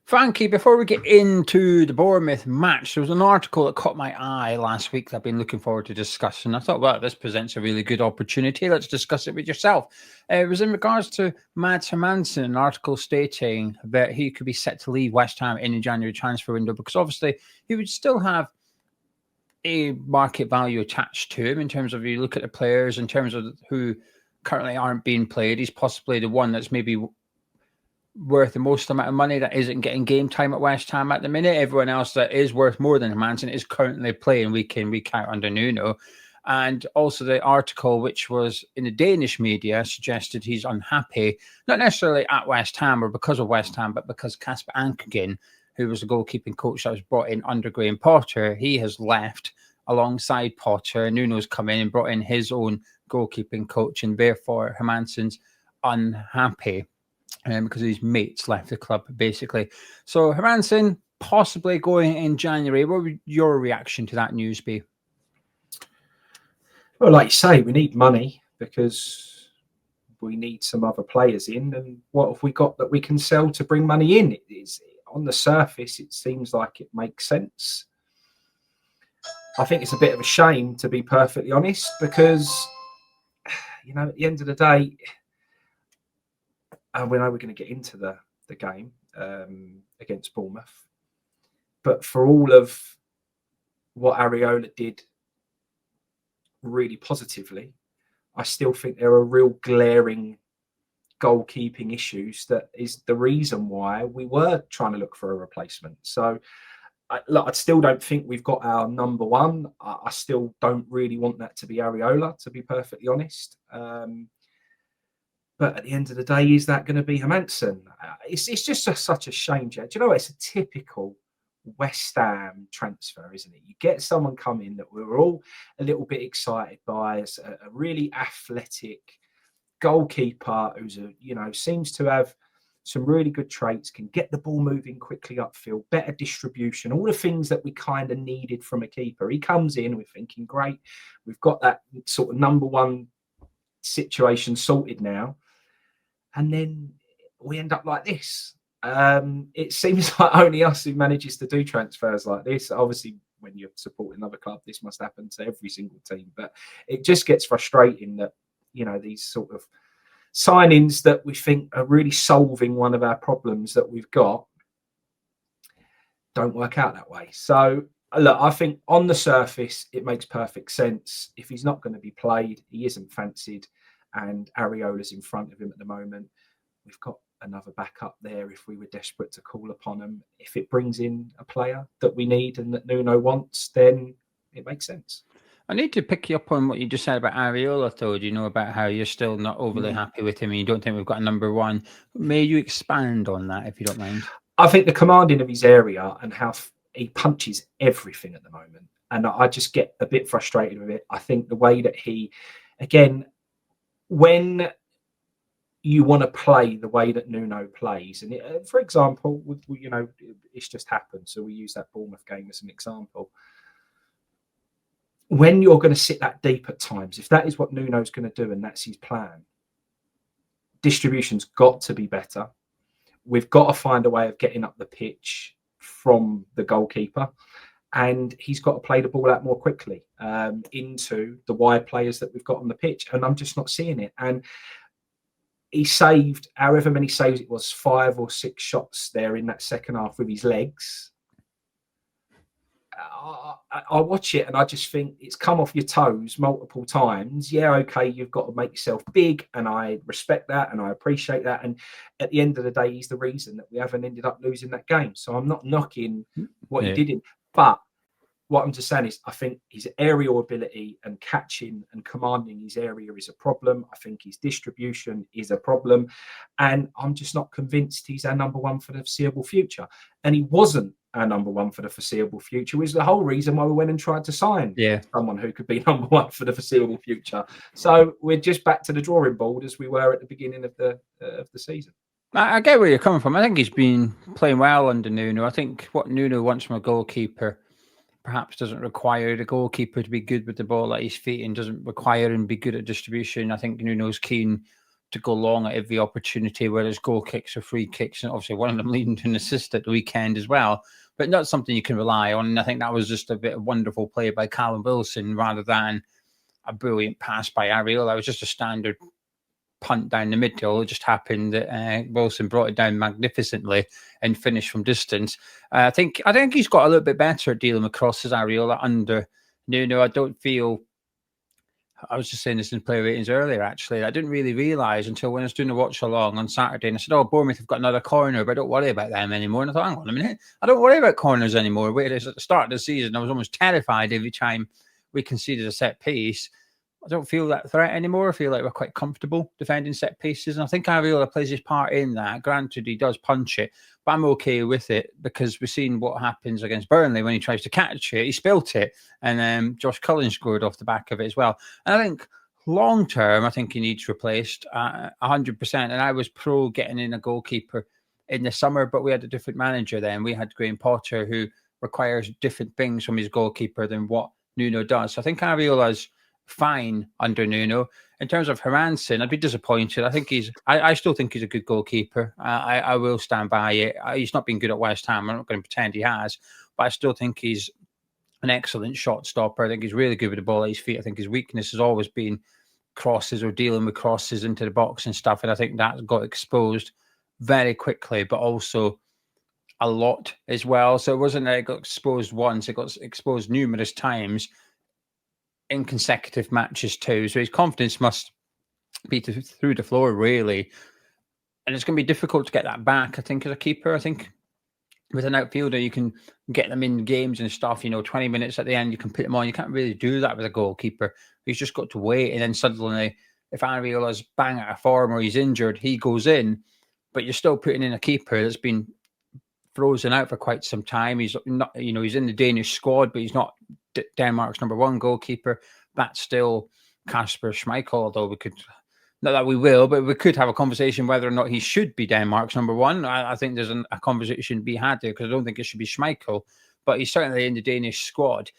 Frankie, before we get into the Bournemouth match, there was an article that caught my eye last week that I've been looking forward to discussing. I thought, well, this presents a really good opportunity. Let's discuss it with yourself. It was in regards to Mads Hermansen, an article stating that he could be set to leave West Ham in the January transfer window because obviously he would still have a market value attached to him in terms of you look at the players, in terms of who currently aren't being played. He's possibly the one that's maybe worth the most amount of money that isn't getting game time at West Ham at the minute. Everyone else that is worth more than Hermansen is currently playing week in, week out under Nuno. And also the article, which was in the Danish media, suggested he's unhappy, not necessarily at West Ham or because of West Ham, but because Casper Ankergren, who was the goalkeeping coach that was brought in under Graham Potter, he has left alongside Potter. Nuno's come in and brought in his own goalkeeping coach, and therefore Hermansen's unhappy. Because his mates left the club, basically. So Hermansen possibly going in January. What would your reaction to that news be? Well, like you say, we need money because we need some other players in. And what have we got that we can sell to bring money in? On the surface, it seems like it makes sense. I think it's a bit of a shame, to be perfectly honest, because, at the end of the day, and we know we're going to get into the game against Bournemouth. But for all of what Areola did really positively, I still think there are real glaring goalkeeping issues that is the reason why we were trying to look for a replacement. So I still don't think we've got our number one. I still don't really want that to be Areola, to be perfectly honest. But at the end of the day, is that going to be Hermansen? It's just such a shame, Jed. Do you know what? It's a typical West Ham transfer, isn't it? You get someone coming that we were all a little bit excited by, as a really athletic goalkeeper who's seems to have some really good traits, can get the ball moving quickly upfield, better distribution, all the things that we kind of needed from a keeper. He comes in, we're thinking, great, we've got that sort of number one situation sorted now. And then we end up like this. It seems like only us who manages to do transfers like this. Obviously, when you're supporting another club, this must happen to every single team. But it just gets frustrating that, these sort of signings that we think are really solving one of our problems that we've got don't work out that way. So, look, I think on the surface, it makes perfect sense. If he's not going to be played, he isn't fancied, and Areola's in front of him at the moment. We've got another backup there if we were desperate to call upon him. If it brings in a player that we need and that Nuno wants, then it makes sense. I need to pick you up on what you just said about Areola, though. About how you're still not overly happy with him and you don't think we've got a number one. May you expand on that, if you don't mind? I think the commanding of his area and how he punches everything at the moment. And I just get a bit frustrated with it. I think the way that he, again, when you want to play the way that Nuno plays, and for example, it's just happened, so we use that Bournemouth game as an example. When you're going to sit that deep at times, if that is what Nuno's going to do and that's his plan, distribution's got to be better. We've got to find a way of getting up the pitch from the goalkeeper, and he's got to play the ball out more quickly into the wide players that we've got on the pitch, and I'm just not seeing it. And he saved however many saves it was, 5 or 6 shots there in that second half with his legs. I watch it and I just think it's come off your toes multiple times. Yeah, okay, you've got to make yourself big, and I respect that and I appreciate that. And at the end of the day, he's the reason that we haven't ended up losing that game. So I'm not knocking what he did, but what I'm just saying is I think his aerial ability and catching and commanding his area is a problem. I think his distribution is a problem. And I'm just not convinced he's our number one for the foreseeable future. And he wasn't our number one for the foreseeable future, which is the whole reason why we went and tried to sign someone who could be number one for the foreseeable future. So we're just back to the drawing board as we were at the beginning of the season. I get where you're coming from. I think he's been playing well under Nuno. I think what Nuno wants from a goalkeeper perhaps doesn't require the goalkeeper to be good with the ball at his feet and doesn't require him to be good at distribution. I think Nuno's keen to go long at every opportunity, whether it's goal kicks or free kicks, and obviously one of them leading to an assist at the weekend as well. But not something you can rely on. And I think that was just a bit of wonderful play by Callum Wilson rather than a brilliant pass by Areola. It was just a standard punt down the middle. It just happened that Wilson brought it down magnificently and finished from distance. I think he's got a little bit better at dealing with crosses, Areola, under Nuno. I don't feel... I was just saying this in player ratings earlier, actually. I didn't really realise until when I was doing a watch along on Saturday, and I said, oh, Bournemouth have got another corner, but I don't worry about them anymore. And I thought, hang on a minute, I don't worry about corners anymore. Whereas at the start of the season, I was almost terrified every time we conceded a set piece. I don't feel that threat anymore. I feel like we're quite comfortable defending set pieces. And I think Areola plays his part in that. Granted, he does punch it, but I'm okay with it because we've seen what happens against Burnley when he tries to catch it. He spilt it. And Josh Cullen scored off the back of it as well. And I think long term, I think he needs replaced 100%. And I was pro getting in a goalkeeper in the summer, but we had a different manager then. We had Graham Potter, who requires different things from his goalkeeper than what Nuno does. So I think Areola's fine under Nuno. In terms of Hermansen, I'd be disappointed. I still think he's a good goalkeeper. I will stand by it. He's not been good at West Ham. I'm not going to pretend he has, but I still think he's an excellent shot stopper. I think he's really good with the ball at his feet. I think his weakness has always been crosses or dealing with crosses into the box and stuff. And I think that got exposed very quickly, but also a lot as well. So it wasn't that it got exposed once, it got exposed numerous times in consecutive matches too. So his confidence must be through the floor, really. And it's going to be difficult to get that back, I think, as a keeper. I think with an outfielder, you can get them in games and stuff, 20 minutes at the end, you can put them on. You can't really do that with a goalkeeper. He's just got to wait. And then suddenly, if Areola's bang out of form or he's injured, he goes in. But you're still putting in a keeper that's been frozen out for quite some time. He's not, he's in the Danish squad, but he's not Denmark's number one goalkeeper. That's still Casper Schmeichel, although we could, not that we will, but we could have a conversation whether or not he should be Denmark's number one. I think there's a conversation to be had there because I don't think it should be Schmeichel, but he's certainly in the Danish squad.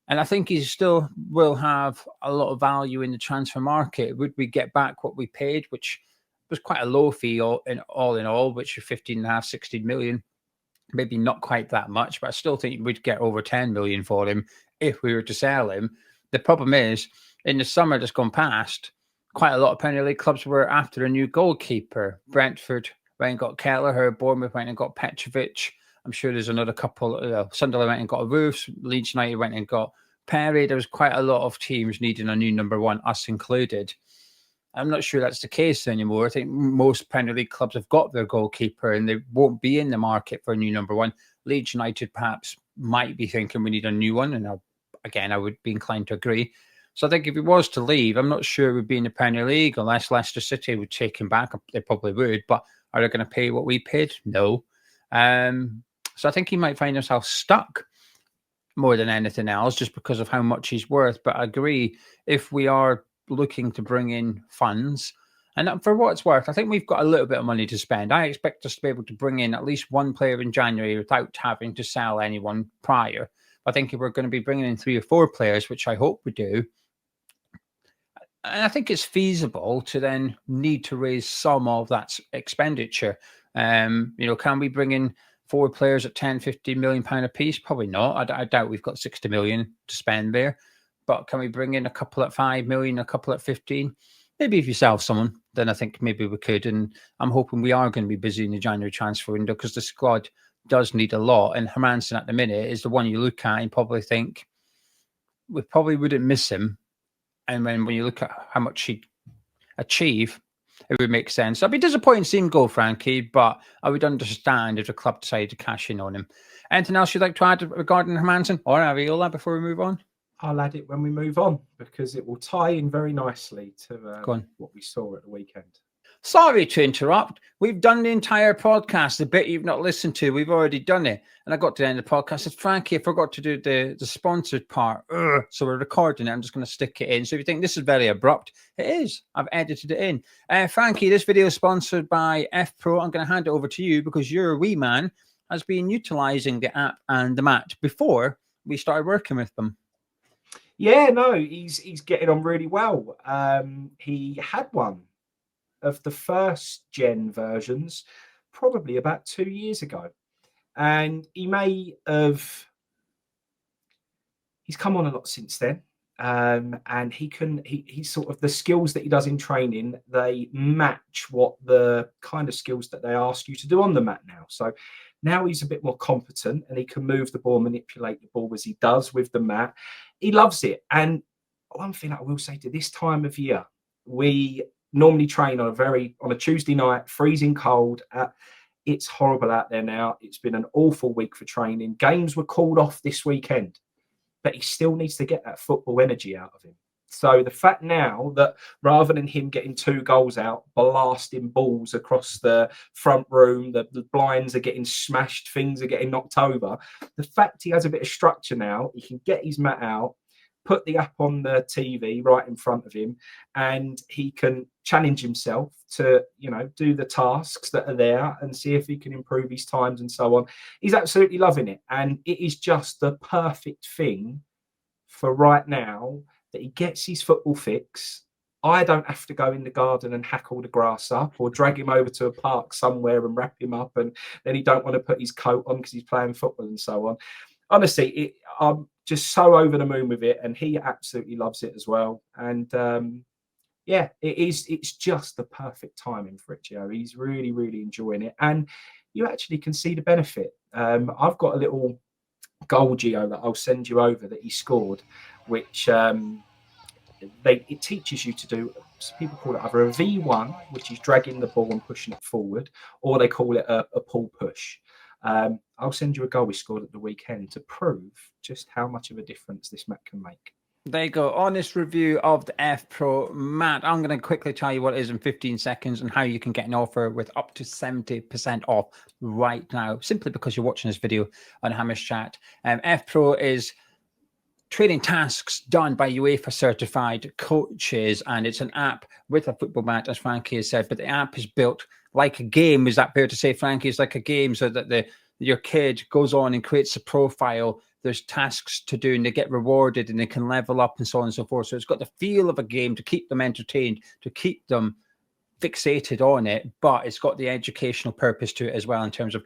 And I think he still will have a lot of value in the transfer market. Would we get back what we paid, which was quite a low fee all in all, which is 15.5, 16 million. Maybe not quite that much, but I still think we'd get over 10 million for him if we were to sell him. The problem is, in the summer that's gone past, quite a lot of Premier League clubs were after a new goalkeeper. Brentford went and got Kelleher, Bournemouth went and got Petrovic. I'm sure there's another couple. Sunderland went and got a Roofs. Leeds United went and got Perry. There was quite a lot of teams needing a new number one, us included. I'm not sure that's the case anymore. I think most Premier League clubs have got their goalkeeper and they won't be in the market for a new number one. Leeds United perhaps might be thinking we need a new one. And I would be inclined to agree. So I think if he was to leave, I'm not sure it would be in the Premier League unless Leicester City would take him back. They probably would. But are they going to pay what we paid? No. So I think he might find himself stuck more than anything else just because of how much he's worth. But I agree, if we are looking to bring in funds, and for what it's worth, I think we've got a little bit of money to spend. I expect us to be able to bring in at least one player in January without having to sell anyone prior. I think if we're going to be bringing in 3 or 4 players, which I hope we do, and I think it's feasible to then need to raise some of that expenditure. Can we bring in 4 players at 10, 15 million pound a piece? Probably not. I doubt we've got 60 million to spend there. But can we bring in a couple at 5 million, a couple at 15? Maybe if you sell someone, then I think maybe we could. And I'm hoping we are going to be busy in the January transfer window because the squad does need a lot. And Hermansen at the minute is the one you look at and probably think we probably wouldn't miss him. And when you look at how much he'd achieve, it would make sense. I'd be disappointed to see him go, Frankie, but I would understand if the club decided to cash in on him. Anything else you'd like to add regarding Hermansen or Areola before we move on? I'll add it when we move on because it will tie in very nicely to what we saw at the weekend. Sorry to interrupt. We've done the entire podcast. The bit you've not listened to, we've already done it. And I got to the end of the podcast. I said, Frankie, I forgot to do the sponsored part. So we're recording it. I'm just going to stick it in. So if you think this is very abrupt, it is. I've edited it in. Frankie, this video is sponsored by F Pro. I'm going to hand it over to you because your wee man has been utilizing the app and the mat before we started working with them. Yeah, no, he's getting on really well. He had one of the first gen versions, probably about 2 years ago. And he may have, he's come on a lot since then. And he's sort of, the skills that he does in training, they match what the kind of skills that they ask you to do on the mat now. So now he's a bit more competent and he can move the ball, manipulate the ball as he does with the mat. He loves it. And one thing I will say, to this time of year, we normally train on a Tuesday night, freezing cold. It's horrible out there now. It's been an awful week for training. Games were called off this weekend, but he still needs to get that football energy out of him. So the fact now that rather than him getting 2 goals out, blasting balls across the front room, the blinds are getting smashed, things are getting knocked over, the fact he has a bit of structure now, he can get his mat out, put the app on the TV right in front of him, and he can challenge himself to, do the tasks that are there and see if he can improve his times and so on. He's absolutely loving it. And it is just the perfect thing for right now, that he gets his football fix. I don't have to go in the garden and hack all the grass up, or drag him over to a park somewhere and wrap him up, and then he don't want to put his coat on because he's playing football and so on. Honestly, I'm just so over the moon with it, and he absolutely loves it as well. And it's just the perfect timing for it, Geo. He's really, really enjoying it, and you actually can see the benefit. I've got a little goal, Geo, that I'll send you over that he scored, which it teaches you to do. People call it either a V1, which is dragging the ball and pushing it forward, or they call it a pull push. I'll send you a goal we scored at the weekend to prove just how much of a difference this mat can make. There you go. Honest review of the F Pro mat. I'm going to quickly tell you what it is in 15 seconds and how you can get an offer with up to 70% off right now, simply because you're watching this video on Hamish Chat. F Pro is training tasks done by UEFA certified coaches, and it's an app with a football mat, as Frankie has said, but the app is built like a game. Is that fair to say, Frankie? It's like a game, so that your kid goes on and creates a profile. There's tasks to do and they get rewarded and they can level up and so on and so forth. So it's got the feel of a game to keep them entertained, to keep them fixated on it, but it's got the educational purpose to it as well, in terms of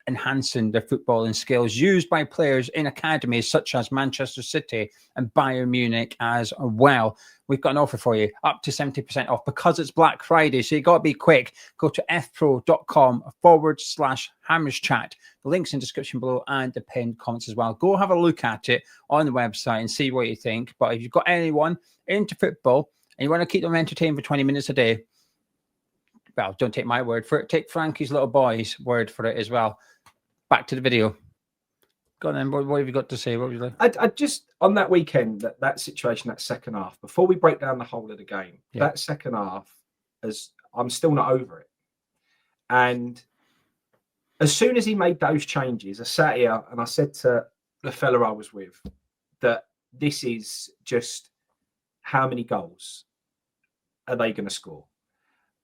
enhancing their footballing skills, used by players in academies such as Manchester City and Bayern Munich as well. We've got an offer for you, up to 70% off, because it's Black Friday. So you got to be quick. Go to fpro.com/HamishChat. The link's in the description below and the pinned comments as well. Go have a look at it on the website and see what you think. But if you've got anyone into football and you want to keep them entertained for 20 minutes a day, well, don't take my word for it. Take Frankie's little boy's word for it as well. Back to the video. Go on then. What have you got to say? What would you like? I just, on that weekend, that situation, that second half, before we break down the whole of the game, that second half, I'm still not over it. And as soon as he made those changes, I sat here and I said to the fella I was with that this is just, how many goals are they going to score?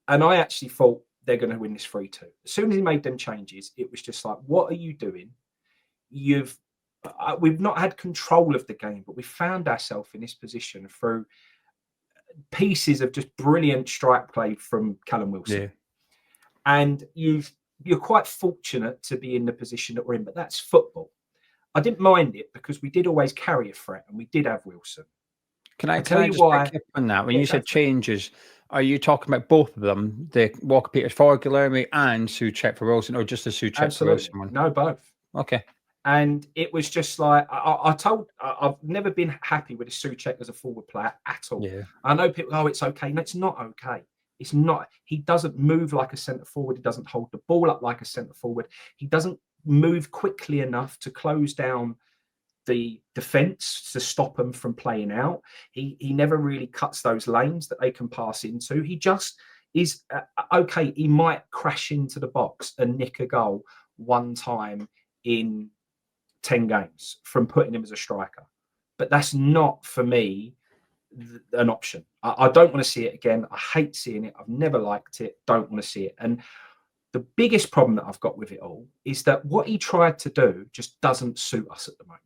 And I actually thought they're going to win this 3-2. As soon as he made them changes, it was just like, what are you doing? We've not had control of the game, but we found ourselves in this position through pieces of just brilliant strike play from Callum Wilson. Yeah. And you're quite fortunate to be in the position that we're in, but that's football. I didn't mind it because we did always carry a threat and we did have Wilson. Can I tell you why? On that, when you said changes, are you talking about both of them, the Walker Peters for Guilherme and Souček for Wilson, or just the Souček for Wilson one? No, both. Okay. And it was just like, I've never been happy with a Souček as a forward player at all. Yeah. I know people, it's okay. No, it's not okay. It's not. He doesn't move like a centre forward. He doesn't hold the ball up like a centre forward. He doesn't move quickly enough to close down the defense to stop them from playing out. He never really cuts those lanes that they can pass into. He just is okay. He might crash into the box and nick a goal one time in 10 games from putting him as a striker, but that's not for me an option. I don't want to see it again. I hate seeing it. I've never liked it. Don't want to see it. And the biggest problem that I've got with it all is that what he tried to do just doesn't suit us at the moment.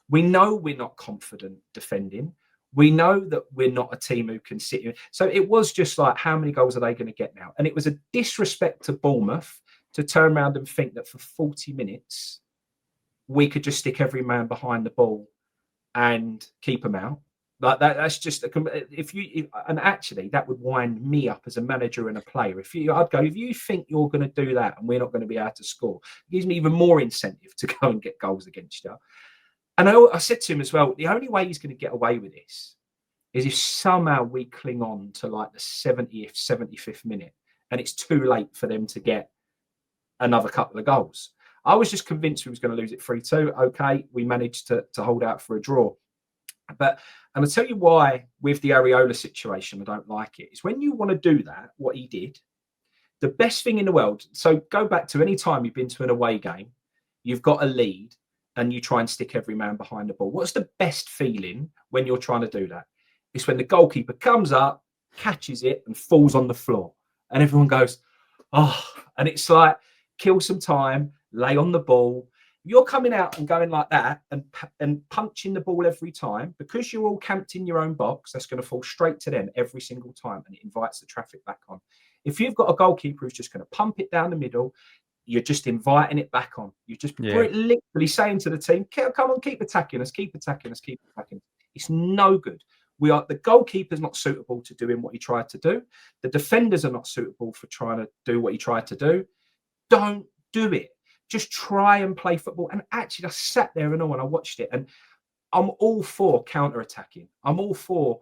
We know we're not confident defending. We know that we're not a team who can sit here. So it was just like, how many goals are they going to get now? And it was a disrespect to Bournemouth to turn around and think that for 40 minutes, we could just stick every man behind the ball and keep them out. Like that's just and actually that would wind me up as a manager and a player. If you think you're going to do that and we're not going to be able to score, it gives me even more incentive to go and get goals against you. And I said to him as well, the only way he's going to get away with this is if somehow we cling on to like the 70th, 75th minute, and it's too late for them to get another couple of goals. I was just convinced we was going to lose it 3-2. Okay, we managed to hold out for a draw. And I'll tell you why with the Areola situation, I don't like it. Is when you want to do that, what he did, the best thing in the world. So go back to any time you've been to an away game, you've got a lead and you try and stick every man behind the ball. What's the best feeling when you're trying to do that? It's when the goalkeeper comes up, catches it and falls on the floor. And everyone goes, oh, and it's like, kill some time, lay on the ball. You're coming out and going like that and punching the ball every time because you're all camped in your own box. That's going to fall straight to them every single time, and it invites the traffic back on. If you've got a goalkeeper who's just going to pump it down the middle, you're just inviting it back on. You're just literally saying to the team, come on, keep attacking us, keep attacking us, keep attacking. It's no good. The goalkeeper's not suitable to doing what he tried to do. The defenders are not suitable for trying to do what he tried to do. Don't do it. Just try and play football. And actually, I sat there and I watched it, and I'm all for counter-attacking. I'm all for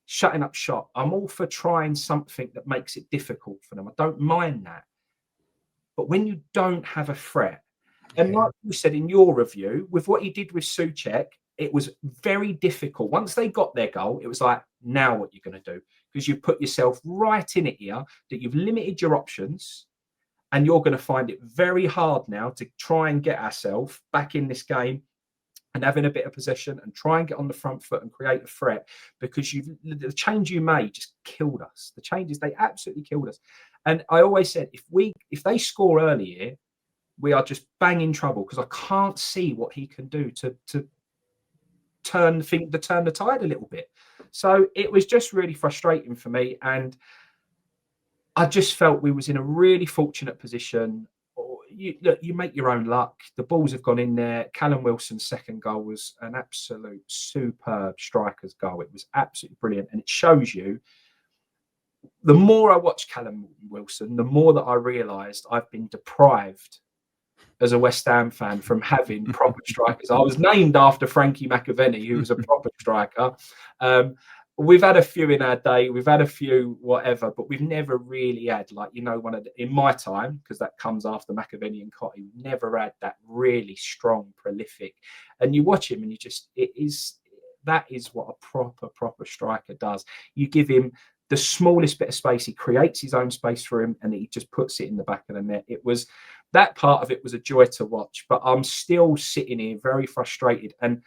shutting up shop. I'm all for trying something that makes it difficult for them. I don't mind that. But when you don't have a threat, and like you said in your review, with what he did with Souček, it was very difficult. Once they got their goal, it was like, now what you're going to do? Because you've put yourself right in it here, that you've limited your options, and you're going to find it very hard now to try and get ourselves back in this game and having a bit of possession and try and get on the front foot and create a threat, because the change you made just killed us. The changes, they absolutely killed us. And I always said, if they score early here, we are just bang in trouble, because I can't see what he can do to turn the tide a little bit. So it was just really frustrating for me, and I just felt we was in a really fortunate position. You make your own luck. The balls have gone in there. Callum Wilson's second goal was an absolute superb striker's goal. It was absolutely brilliant, and it shows you. The more I watch Callum Wilson, the more that I realised I've been deprived as a West Ham fan from having proper strikers. I was named after Frankie McAvenny, who was a proper striker. We've had a few in our day, we've had a few whatever, but we've never really had in my time, because that comes after McAvenny and Cotty, we've never had that really strong, prolific. And you watch him and that is what a proper striker does. You give him the smallest bit of space, he creates his own space for him, and he just puts it in the back of the net. That part of it was a joy to watch, but I'm still sitting here very frustrated. And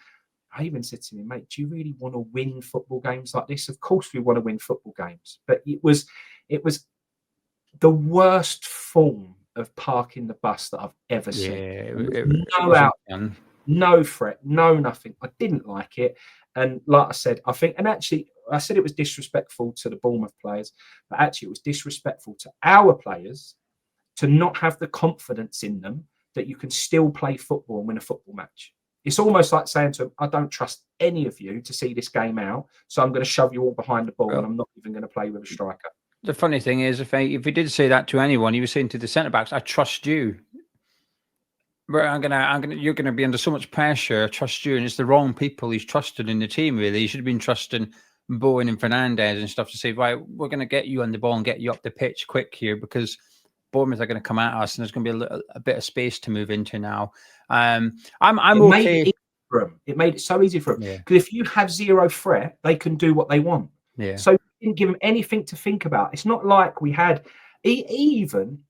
I even said to him, mate, do you really want to win football games like this? Of course we want to win football games, but it was the worst form of parking the bus that I've ever seen. No threat, no nothing. I didn't like it. And like I said, I said it was disrespectful to the Bournemouth players, but actually it was disrespectful to our players to not have the confidence in them that you can still play football and win a football match. It's almost like saying to them, I don't trust any of you to see this game out, so I'm going to shove you all behind the ball, and I'm not even going to play with a striker. The funny thing is, if he did say that to anyone, he was saying to the centre-backs, I trust you. But you're gonna be under so much pressure. I trust you, and it's the wrong people he's trusted in the team. Really, he should have been trusting Bowen and Fernandez and stuff to say, right, we're going to get you on the ball and get you up the pitch quick here, because Bournemouth are going to come at us, and there's going to be a bit of space to move into now. I'm okay. It made it so easy for them, because if you have zero threat, they can do what they want. Yeah. So you didn't give them anything to think about. It's not like we had. Even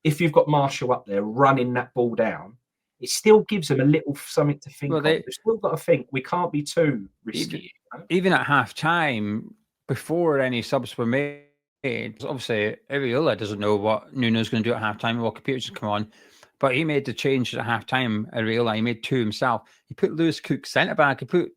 if you've got Marshall up there running that ball down, it still gives them a little something to think of. They've still got to think. We can't be too risky. Even at half-time, before any subs were made, obviously Areola doesn't know what Nuno's going to do at half-time, what computers come on, but he made the change at half-time. Areola, he made two himself. He put Lewis Cook centre-back. He put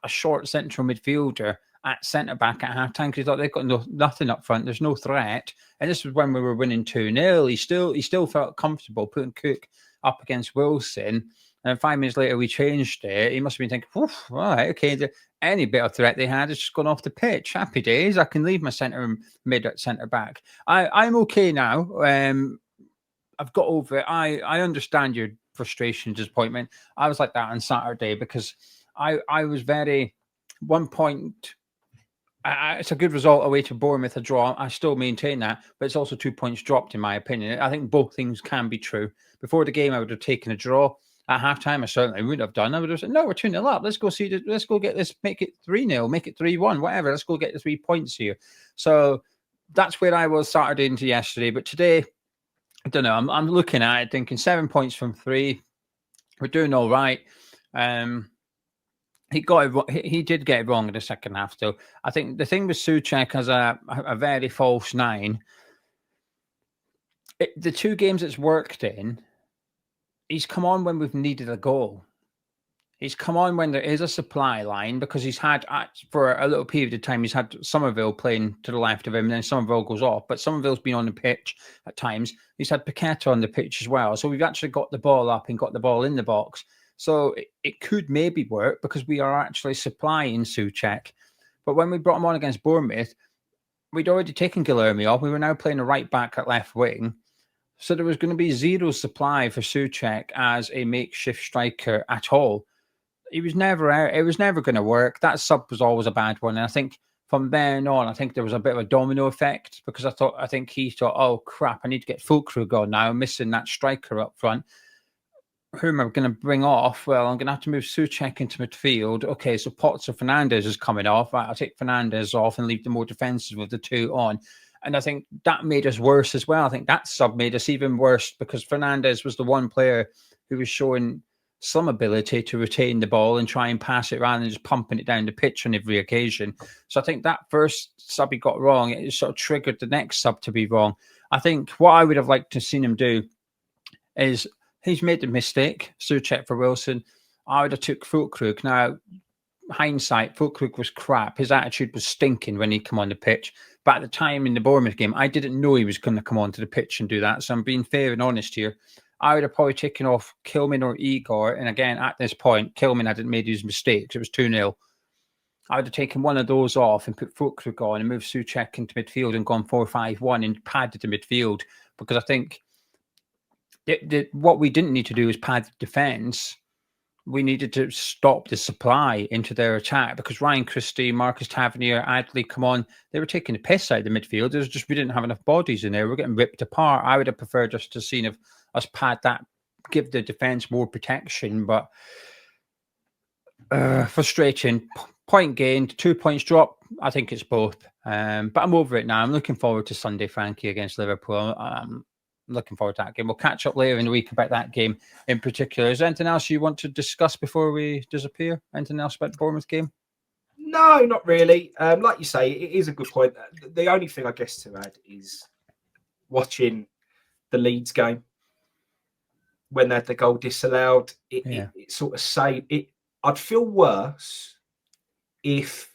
a short central midfielder at centre back at half time because he thought they've got nothing up front. There's no threat, and this was when we were winning 2-0. He still felt comfortable putting Cook up against Wilson. And 5 minutes later, we changed it. He must have been thinking, all right, okay, any bit of threat they had has just gone off the pitch. Happy days. I can leave my centre mid at centre back. I'm okay now. I've got over it. I understand your frustration, disappointment. I was like that on Saturday because I was very 1 point. It's a good result away to Bournemouth, a draw. I still maintain that, but it's also 2 points dropped in my opinion. I think both things can be true. Before the game, I would have taken a draw. At halftime, I certainly wouldn't have done. I would have said, no, we're 2-0 up. Let's go let's go get this, make it 3-0, make it 3-1, whatever. Let's go get the 3 points here. So that's where I was Saturday into yesterday. But today, I don't know. I'm looking at it thinking 7 points from 3. We're doing all right. He got it. He did get it wrong in the second half, though. I think the thing with Souček as a very false 9. The 2 games it's worked in, he's come on when we've needed a goal. He's come on when there is a supply line because he's had, for a little period of time, he's had Somerville playing to the left of him, and then Somerville goes off. But Somerville's been on the pitch at times. He's had Paqueta on the pitch as well. So we've actually got the ball up and got the ball in the box. So it could maybe work because we are actually supplying Souček. But when we brought him on against Bournemouth, we'd already taken Guilherme off. We were now playing a right back at left wing. So there was going to be zero supply for Souček as a makeshift striker at all. It was never going to work. That sub was always a bad one. And I think from then on, I think there was a bit of a domino effect because I think he thought, oh crap, I need to get Füllkrug on now. I'm missing that striker up front. Who am I going to bring off? Well, I'm going to have to move Souček into midfield. Okay, so Potts or Fernandes is coming off. Right, I'll take Fernandes off and leave the more defensive of the 2 on. And I think that made us worse as well. I think that sub made us even worse because Fernandes was the one player who was showing some ability to retain the ball and try and pass it rather than just pumping it down the pitch on every occasion. So I think that first sub he got wrong, it sort of triggered the next sub to be wrong. I think what I would have liked to seen him do is he's made the mistake, Souček for Wilson. I would have took Füllkrug. Now, hindsight, Füllkrug was crap. His attitude was stinking when he came on the pitch. But at the time in the Bournemouth game, I didn't know he was going to come onto the pitch and do that. So I'm being fair and honest here. I would have probably taken off Kilman or Igor. And again, at this point, Kilman hadn't made his mistakes. It was 2-0. I would have taken one of those off and put Füllkrug on and moved Souček into midfield and gone 4-5-1 and padded the midfield. Because I think what we didn't need to do was pad the defence. We needed to stop the supply into their attack because Ryan Christie, Marcus Tavernier, Adley, come on, they were taking the piss out of the midfield. It was just we didn't have enough bodies in there. We're getting ripped apart. I would have preferred just to see us pad that, give the defence more protection. But frustrating. Point gained, 2 points dropped. I think it's both. But I'm over it now. I'm looking forward to Sunday, Frankie, against Liverpool. Looking forward to that game. We'll catch up later in the week about that game in particular. Is there anything else you want to discuss before we disappear? Anything else about the Bournemouth game? No, not really. Like you say, it is a good point. The only thing I guess to add is watching the Leeds game when they had the goal disallowed. It sort of saved it. I'd feel worse if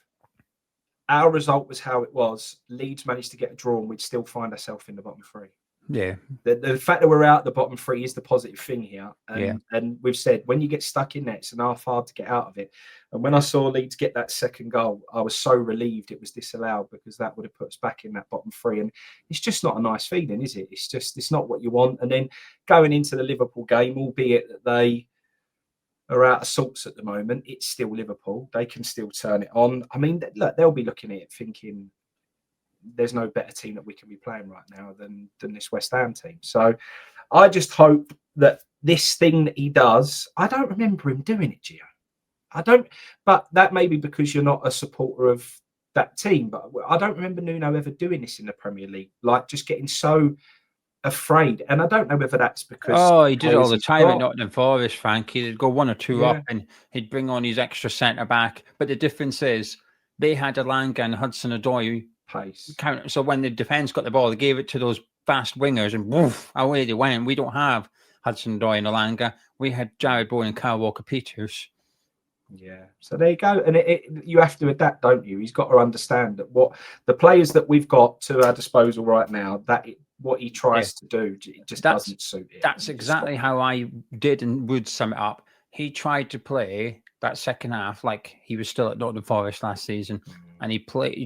our result was how it was. Leeds managed to get a draw and we'd still find ourselves in the bottom 3. Yeah. The fact that we're out the bottom 3 is the positive thing here. And we've said when you get stuck in there, it's enough hard to get out of it. And when I saw Leeds get that second goal, I was so relieved it was disallowed because that would have put us back in that bottom 3. And it's just not a nice feeling, is it? It's not what you want. And then going into the Liverpool game, albeit that they are out of sorts at the moment, it's still Liverpool. They can still turn it on. I mean, look, they'll be looking at it thinking, there's no better team that we can be playing right now than this West Ham team. So I just hope that this thing that he does, I don't remember him doing it, Geo. I don't, but that may be because you're not a supporter of that team. But I don't remember Nuno ever doing this in the Premier League, like just getting so afraid. And I don't know whether that's because he did it all the time at Nottingham Forest, Frankie. He'd go 1 or 2 up and he'd bring on his extra centre back. But the difference is they had Alanga and Hudson-Odoi pace. So when the defence got the ball, they gave it to those fast wingers and woof, away they went. We don't have Hudson-Odoi and Alanga. We had Jared Bowen and Kyle Walker-Peters. Yeah, so there you go, and you have to adapt, don't you? He's got to understand that what the players that we've got to our disposal right now, what he tries to do, it just doesn't suit it. That's exactly how I did and would sum it up. He tried to play that second half like he was still at Nottingham Forest last season, and he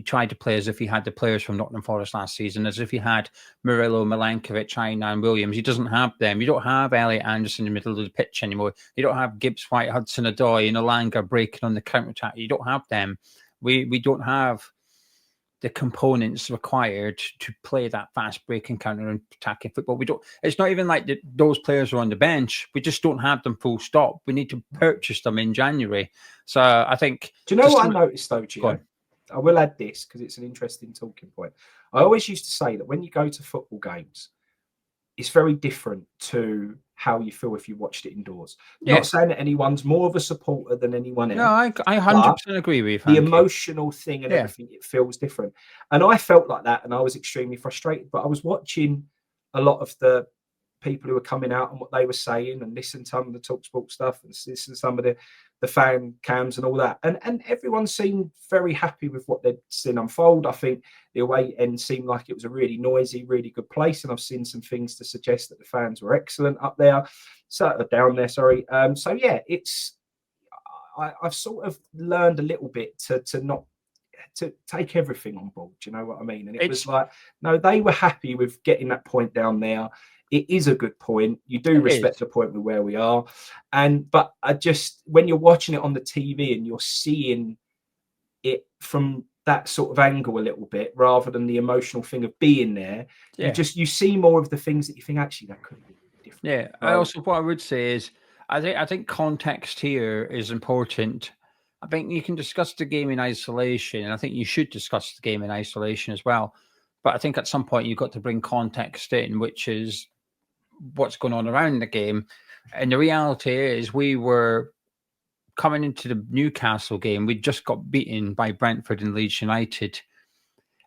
tried to play as if he had the players from Nottingham Forest last season, as if he had Murillo, Milankovic, Aina, and Williams. He doesn't have them. You don't have Elliot Anderson in the middle of the pitch anymore. You don't have Gibbs, White, Hudson-Odoi, and Alanga breaking on the counter attack. You don't have them. We don't have the components required to play that fast breaking, counter and attacking football. We don't. It's not even like those players are on the bench. We just don't have them full stop. We need to purchase them in January. So I think. Do you know what I noticed though, Gio? I will add this because it's an interesting talking point. I always used to say that when you go to football games, it's very different to how you feel if you watched it indoors. Yeah. Not saying that anyone's more of a supporter than anyone else. No, I 100% agree with you, Frankie. The emotional thing and everything, it feels different. And I felt like that, and I was extremely frustrated. But I was watching a lot of the people who were coming out and what they were saying, and listen to some of the TalkSport stuff, and listen to some of the fan cams and all that. And everyone seemed very happy with what they'd seen unfold. I think the away end seemed like it was a really noisy, really good place. And I've seen some things to suggest that the fans were excellent up there. So down there, sorry. So yeah, I've sort of learned a little bit to not to take everything on board. Do you know what I mean? And it was like, no, they were happy with getting that point down there. It is a good point. You do respect the point with where we are. But I just, when you're watching it on the TV and you're seeing it from that sort of angle a little bit, rather than the emotional thing of being there, you see more of the things that you think, actually, that could be different. Yeah. Also, what I would say is, I think context here is important. I think you can discuss the game in isolation, and I think you should discuss the game in isolation as well. But I think at some point you've got to bring context in, which is what's going on around the game. And the reality is we were coming into the Newcastle game. We just got beaten by Brentford and Leeds United.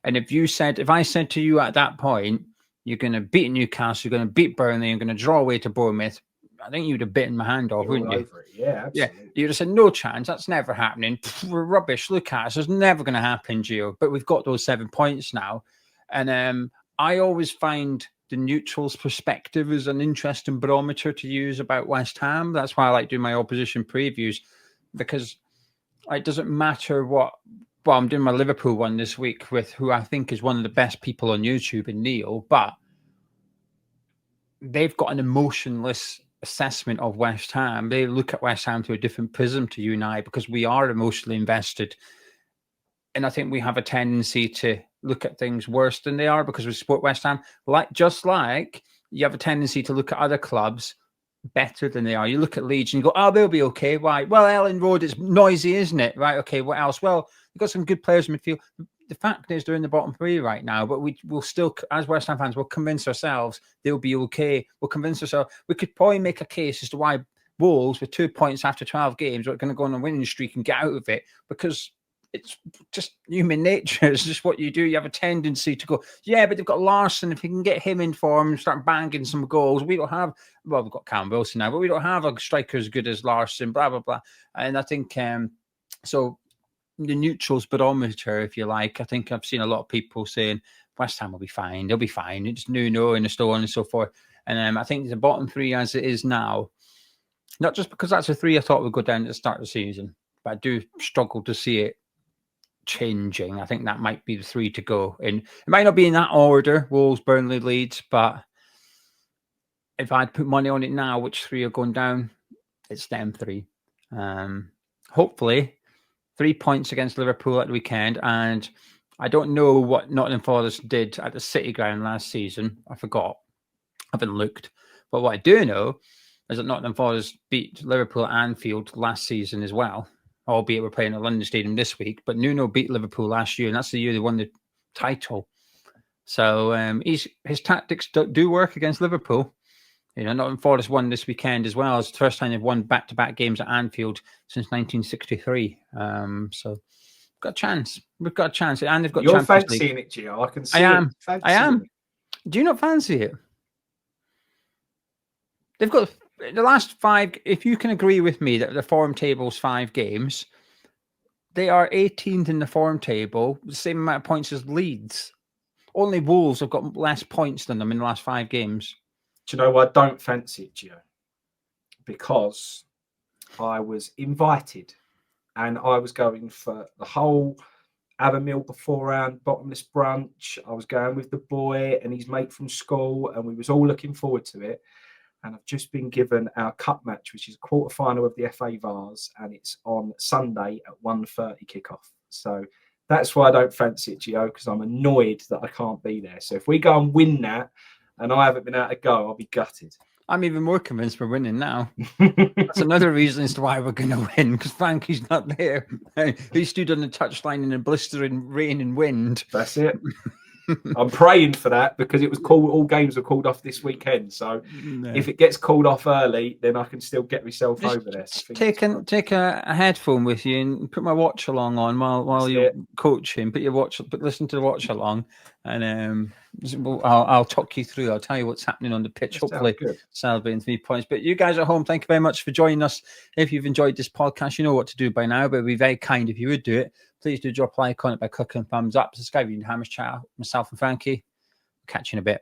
And if I said to you at that point, you're going to beat Newcastle, you're going to beat Burnley, you're going to draw away to Bournemouth, I think you'd have bitten my hand off, wouldn't you? Yeah, absolutely. Yeah, you'd have said, no chance, that's never happening. We're rubbish. Look at us. It's never going to happen, Gio. But we've got those 7 points now. And I always find the neutral's perspective is an interesting barometer to use about West Ham. That's why I like doing my opposition previews, because it doesn't matter what. Well, I'm doing my Liverpool one this week with who I think is one of the best people on YouTube in Neil, but they've got an emotionless assessment of West Ham. They look at West Ham through a different prism to you and I, because we are emotionally invested. And I think we have a tendency to look at things worse than they are because we support West Ham. Just like you have a tendency to look at other clubs better than they are. You look at Leeds and you go, oh, they'll be okay. Why? Well, Ellen Road is noisy, isn't it? Right. Okay. What else? Well, you've got some good players in midfield. The fact is they're in the bottom three right now, but we'll still, as West Ham fans, we'll convince ourselves they'll be okay. We'll convince ourselves. We could probably make a case as to why Wolves, with 2 points after 12 games, are going to go on a winning streak and get out of it, because it's just human nature. It's just what you do. You have a tendency to go, yeah, but they've got Larson. If you can get him in form and start banging some goals, we don't have, well, we've got Cam Wilson now, but we don't have a striker as good as Larson, blah, blah, blah. And I think, so the neutrals barometer, if you like, I think I've seen a lot of people saying West Ham will be fine. They'll be fine. It's Nuno and so on and so forth. And I think the bottom three as it is now, not just because that's a three I thought would go down at the start of the season, but I do struggle to see it changing. I think that might be the three to go. And it might not be in that order, Wolves, Burnley, Leeds, but if I'd put money on it now, which three are going down, it's them three. Hopefully 3 points against Liverpool at the weekend. And I don't know what Nottingham Forest did at the City ground last season. I forgot. I haven't looked. But what I do know is that Nottingham Forest beat Liverpool at Anfield last season as well, albeit we're playing at London Stadium this week. But Nuno beat Liverpool last year, and that's the year they won the title. So his tactics do work against Liverpool. You know, Nottingham Forest won this weekend as well. It's the first time they've won back-to-back games at Anfield since 1963. So we've got a chance. We've got a chance. And they've got You're Champions fancying League. it, Gio. I can see I am. Do you not fancy it? They've got the last 5, if you can agree with me that the form table's 5 games, they are 18th in the form table, the same amount of points as Leeds. Only Wolves have got less points than them in the last 5 games. Do you know why I don't fancy it, Gio? Because I was invited and I was going for the whole have a meal beforehand, bottomless brunch. I was going with the boy and his mate from school, and we was all looking forward to it. And I've just been given our cup match, which is a quarter final of the FA Vars, and it's on Sunday at 1:30 kickoff. So that's why I don't fancy it, Gio, because I'm annoyed that I can't be there. So if we go and win that, and I haven't been able to go, I'll be gutted. I'm even more convinced we're winning now. That's another reason as to why we're going to win, because Frankie's not there. He stood on the touchline in the blistering rain and wind. That's it. I'm praying for that because it was called. All games were called off this weekend. So if it gets called off early, then I can still get myself over there. So take a headphone with you and put my watch along on while you're coaching. Listen to the watch along, and I'll talk you through. I'll tell you what's happening on the pitch. Hopefully, celebrating 3 points. But you guys at home, thank you very much for joining us. If you've enjoyed this podcast, you know what to do by now. But it'd be very kind if you would do it. Please do drop a like on it by clicking thumbs up. Subscribe to the Hammers Chat. Myself and Frankie. Catch you in a bit.